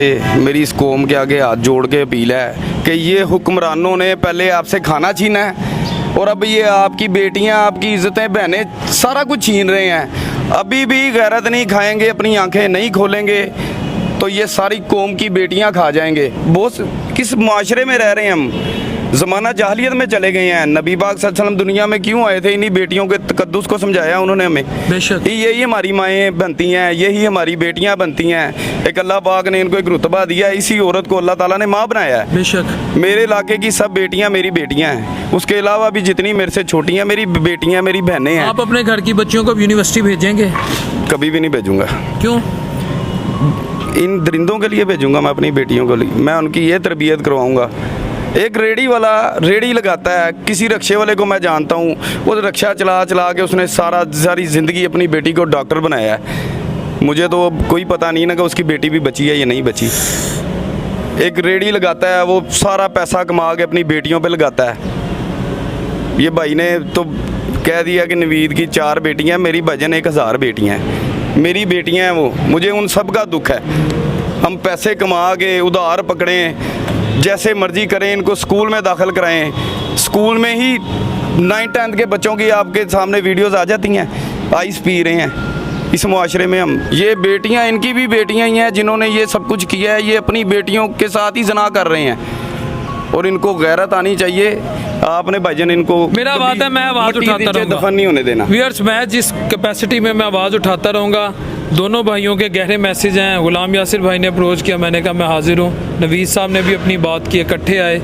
मेरी इस कौम के आगे हाथ जोड़ के अपील है कि ये हुक्मरानों ने पहले आपसे खाना छीना है और अब ये आपकी बेटियां, आपकी इज्जतें, बहनें सारा कुछ छीन रहे हैं। अभी भी गैरत नहीं खाएंगे, अपनी आंखें नहीं खोलेंगे तो ये सारी कौम की बेटियां खा जाएंगे। बहुत किस माशरे में रह रहे हैं हम, ज़माना जाहलियत में चले गए हैं। नबी पाक सल्लल्लाहु अलैहि वसल्लम दुनिया में क्यों आए थे? इन्हीं बेटियों के तकद्दुस को समझाया उन्होंने हमें। बेशक यही हमारी माएँ बनती हैं, यही हमारी बेटियां बनती हैं। एक अल्लाह पाक ने इनको एक रुतबा दिया है, इसी औरत को अल्लाह ताला ने माँ बनाया है। बेशक मेरे इलाके की सब बेटियां मेरी बेटियां हैं, उसके अलावा भी जितनी मेरे से छोटी हैं मेरी बेटियां, मेरी बहनें हैं। आप अपने घर की बच्चियों को यूनिवर्सिटी भेजेंगे? कभी भी नहीं भेजूंगा। क्यों? इन दरिंदों के लिए भेजूंगा मैं अपनी बेटियों को लिए। मैं उनकी ये तरबियत करवाऊंगा। एक रेडी वाला रेडी लगाता है, किसी रक्शे वाले को मैं जानता हूँ, वो रक्शा चला चला के उसने सारी ज़िंदगी अपनी बेटी को डॉक्टर बनाया है। मुझे तो कोई पता नहीं ना कि उसकी बेटी भी बची है या नहीं बची। एक रेडी लगाता है, वो सारा पैसा कमा के अपनी बेटियों पे लगाता है। ये भाई ने तो कह दिया कि नवीद की 4 बेटियाँ, मेरी भजन 1000 बेटियाँ हैं। मेरी बेटियाँ हैं वो, मुझे उन सब का दुख है। हम पैसे कमा के उधार पकड़ें, जैसे मर्जी करें, इनको स्कूल में दाखिल कराएं। स्कूल में ही 9th-10th के बच्चों की आपके सामने वीडियोस आ जाती हैं, आइस पी रहे हैं। इस मुआशरे में हम, ये बेटियां इनकी भी बेटियां ही हैं जिन्होंने ये सब कुछ किया है। ये अपनी बेटियों के साथ ही ज़ना कर रहे हैं और इनको गैरत आनी चाहिए। आपने भाईजान इनको, मेरा बात है, मैं आवाज़ उठाता रहूँगा, दफन नहीं होने देना। व्यूअर्स, मैं जिस कैपेसिटी में मैं आवाज़ उठाता रहूँगा। दोनों भाइयों के गहरे मैसेज हैं। गुलाम यासिर भाई ने अप्रोच किया, मैंने कहा मैं हाजिर हूँ। नवीद साहब ने भी अपनी बात की, इकट्ठे आए।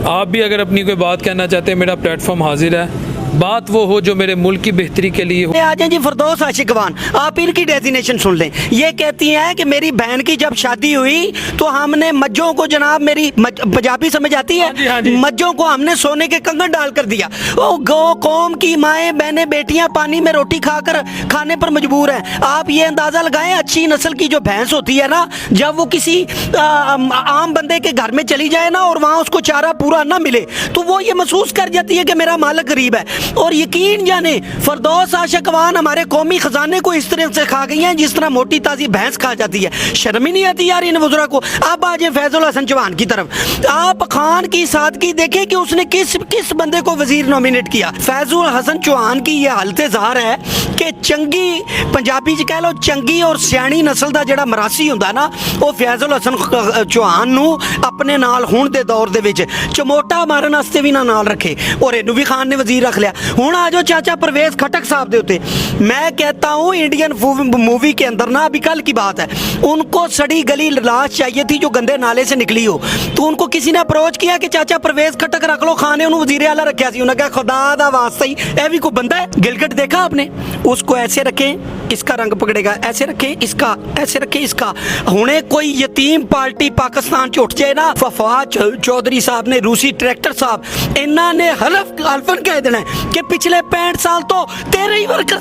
आप भी अगर अपनी कोई बात कहना चाहते हैं, मेरा प्लेटफॉर्म हाजिर है। बात वो हो जो मेरे मुल्क की बेहतरी के लिए हो। आ जाए जी फिरदौस आशिकवान, आप इनकी डेजिनेशन सुन लें। ये कहती हैं कि मेरी बहन की जब शादी हुई तो हमने मज्जों को, जनाब मेरी पंजाबी समझ आती है? हाँ जी, हाँ जी। मज्जों को हमने सोने के कंगन डाल कर दिया। ओ गौ कौम की माएँ बहनें बेटियां पानी में रोटी खाकर खाने पर मजबूर हैं। आप ये अंदाजा लगाएं, अच्छी नस्ल की जो भैंस होती है ना, जब वो किसी आम बंदे के घर में चली जाए ना और वहाँ उसको चारा पूरा ना मिले तो वो ये महसूस कर जाती है कि मेरा मालिक गरीब है। और यकीन जाने फिरदौस आशिकवान हमारे कौमी खजाने को इस तरह से खा गई हैं जिस तरह मोटी ताजी भैंस खा जाती है। शर्म ही नहीं आती यार इन वज़रा को। अब आ जाए फैजुल हसन चौहान की तरफ। आप खान की सादगी देखें कि उसने किस बंदे को वजीर नॉमिनेट किया। फैजुल हसन चौहान की यह हालत ज़ाहर है कि चंगी, पंजाबी च कह लो चंगी और सियाणी नस्ल का जिहड़ा मरासी हुंदा ना, वो फैजुल हसन चौहान नू अपने नाल हुण दे दौर दे विच चमोटा मारन वास्ते भी ना नाल रखे और इनू भी खान ने वजीर रख लिया। हुण आ जाओ चाचा परवेज खटक साहब दे उत्ते। मैं कहता हूँ इंडियन मूवी के अंदर ना, अभी कल की बात है, उनको सड़ी गली लाश चाहिए थी जो गंदे नाले से निकली हो, तो उनको किसी ने अप्रोच किया कि चाचा परवेज खटक रख लो। खान ने उन्होंने वजीर आला रखा सी। उन्होंने कहा खुदा दा वास्ता ही ए भी कोई बंदा है? गिलगट देखा आपने? उसको ऐसे रखें इसका रंग पकड़ेगा, ऐसे रखें इसका, ऐसे रखें इसका। हुणे कोई यतीम पार्टी पाकिस्तान च उठ जाए ना, फवाद चौधरी साहब ने, रूसी ट्रैक्टर साहब, इन्हों ने हल्फन कह देना कि पिछले 65 साल तो तेरे ही वर्कर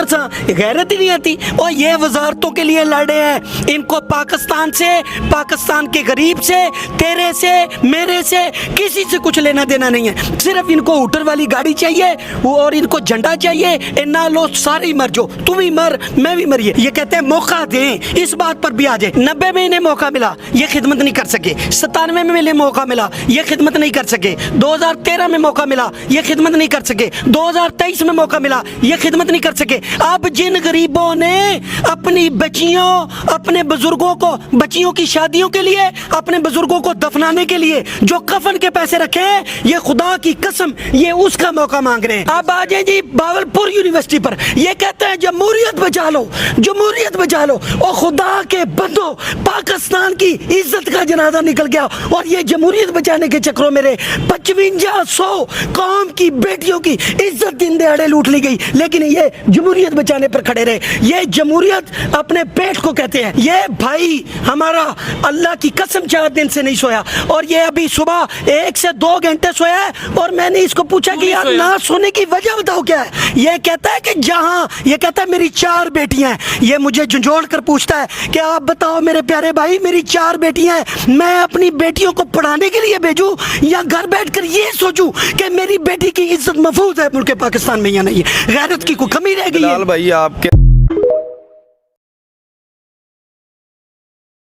सा। गैरत ही नहीं आती। और ये वजारतों के लिए लड़े हैं। इनको पाकिस्तान से, पाकिस्तान के गरीब से, तेरे से, मेरे से किसी से कुछ लेना देना नहीं है। सिर्फ इनको हूटर वाली गाड़ी चाहिए और इनको झंडा चाहिए। इन्ना लो सारे मर जो, तुम भी मर, मैं भी मरिए। ये कहते हैं मौका दें, इस बात पर भी आ जाए। 90 में इन्हें मौका मिला, ये खिदमत नहीं कर सके। 97 में इन्हें मौका मिला, ये खिदमत नहीं कर सके। 2013 में मौका मिला, ये खिदमत नहीं कर सके। 2023 में मौका मिला, ये खिदमत नहीं कर सके। अब जिन गरीबों ने अपनी बच्चियों, अपने बुजुर्गों को, बच्चियों की शादियों के लिए, अपने बुजुर्गों को दफनाने के लिए जो कफन के पैसे रखे हैं, ये खुदा की कसम ये उसका मौका मांग रहे हैं। अब आ जाए जी भावलपुर यूनिवर्सिटी पर। ये कहते हैं जमहूरियत बचा लो, जमहूरियत बचा लो। और खुदा के बंदो, पाकिस्तान की इज्जत का जनाजा निकल गया और ये जमहूरियत बचाने के चक्रों में 5500 कौम की बेटियों की इज्जत दिन दहाड़े लूट ली गई, लेकिन ये जमहूरियत बचाने पर खड़े रहे। ये जमहूरियत अपने पेट को कहते हैं। ये भाई हमारा अल्लाह की कसम 4 दिन से नहीं सोया और ये अभी सुबह 1 से 2 घंटे सोया है। और मैंने इसको पूछा कि यार ना सोने की वजह बताओ क्या है। ये कहता है कि जहां, ये कहता है मेरी 4 बेटियां हैं। ये मुझे झंझोड़ कर पूछता है कि आप बताओ मेरे प्यारे भाई, मेरी 4 बेटियां हैं, मैं अपनी बेटियों को पढ़ाने के लिए भेजूं या घर बैठकर ये सोचूं कि मेरी बेटी की इज्जत महफूज है मुल्क पाकिस्तान में या नहीं है? गैरत की कोई कमी रह गई है? भाई आपके